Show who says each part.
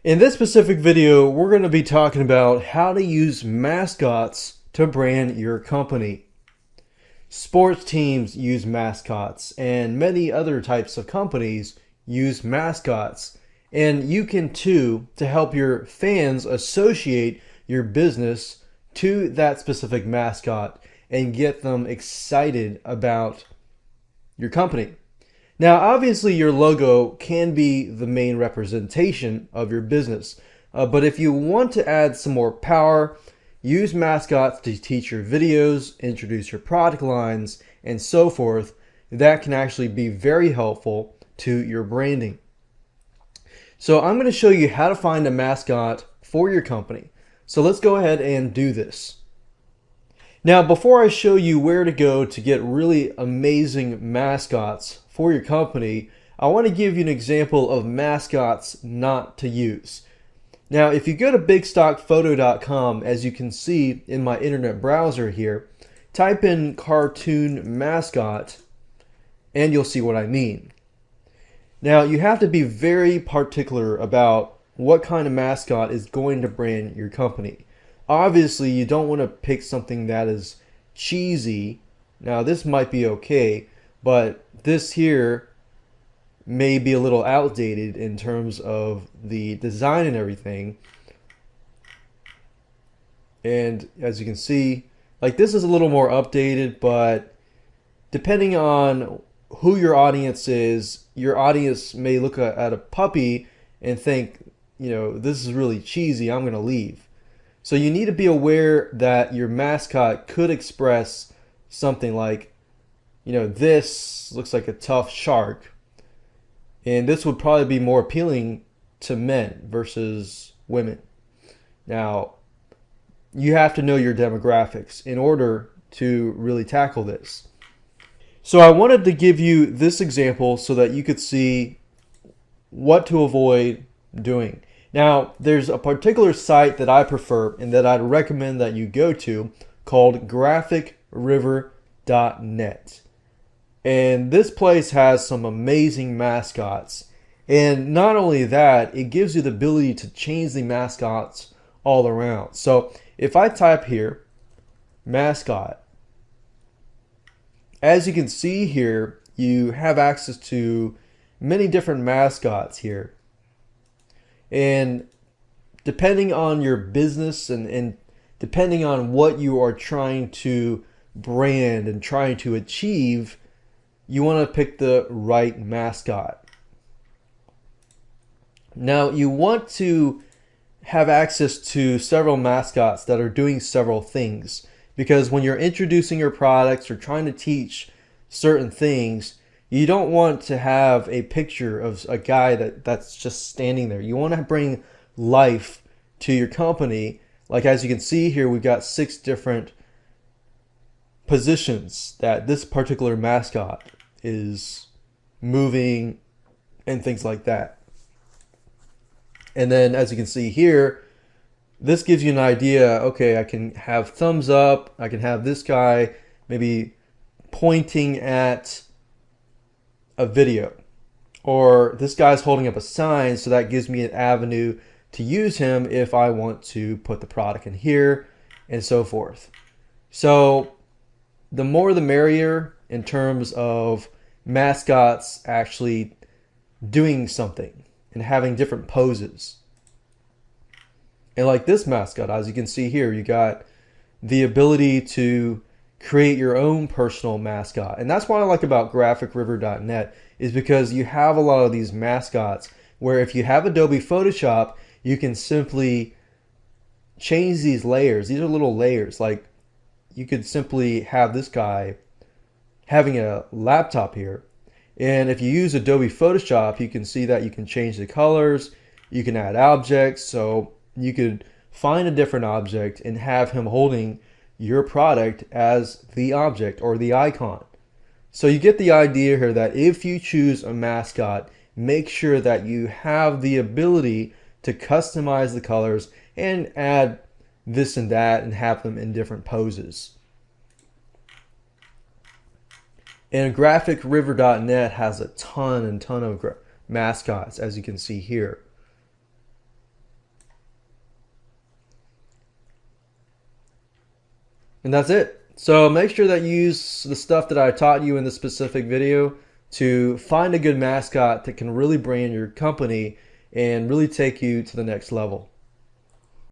Speaker 1: In this specific video, we're going to be talking about how to use mascots to brand your company. Sports teams use mascots, and many other types of companies use mascots. And you can too, to help your fans associate your business to that specific mascot and get them excited about your company. Now, obviously, your logo can be the main representation of your business, but if you want to add some more power, use mascots to teach your videos, introduce your product lines, and so forth. That can actually be very helpful to your branding. So I'm going to show you how to find a mascot for your company. So let's go ahead and do this. Now, before I show you where to go to get really amazing mascots for your company, I want to give you an example of mascots not to use. Now, if you go to bigstockphoto.com, as you can see in my internet browser here, type in cartoon mascot and you'll see what I mean. Now, you have to be very particular about what kind of mascot is going to brand your company. Obviously, you don't want to pick something that is cheesy. Now, this might be okay, but this here may be a little outdated in terms of the design and everything. And as you can see, like this is a little more updated, but depending on who your audience is, your audience may look at a puppy and think, you know, this is really cheesy, I'm going to leave. So you need to be aware that your mascot could express something like, you know, this looks like a tough shark. And this would probably be more appealing to men versus women. Now, you have to know your demographics in order to really tackle this. So I wanted to give you this example so that you could see what to avoid doing. Now, there's a particular site that I prefer and that I'd recommend that you go to called graphicriver.net. And this place has some amazing mascots. And not only that, it gives you the ability to change the mascots all around. So if I type here, mascot, as you can see here, you have access to many different mascots here. And depending on your business and depending on what you are trying to brand and trying to achieve, you want to pick the right mascot. Now, you want to have access to several mascots that are doing several things, because when you're introducing your products or trying to teach certain things, you don't want to have a picture of a guy that's just standing there. You want to bring life to your company. Like as you can see here, we've got 6 different positions that this particular mascot is moving and things like that. And then as you can see here, this gives you an idea. Okay, I can have thumbs up. I can have this guy maybe pointing at a video, or this guy's holding up a sign, so that gives me an avenue to use him if I want to put the product in here and so forth. So the more the merrier in terms of mascots actually doing something and having different poses. And like this mascot, as you can see here, you got the ability to create your own personal mascot. And that's what I like about graphicriver.net, is because you have a lot of these mascots where if you have Adobe Photoshop, you can simply change these layers. These are little layers. Like you could simply have this guy having a laptop here. And if you use Adobe Photoshop, you can see that you can change the colors, you can add objects. So you could find a different object and have him holding your product as the object or the icon. So you get the idea here that if you choose a mascot, make sure that you have the ability to customize the colors and add this and that and have them in different poses. And graphicriver.net has a ton of mascots, as you can see here. And that's it. So make sure that you use the stuff that I taught you in this specific video to find a good mascot that can really brand your company and really take you to the next level.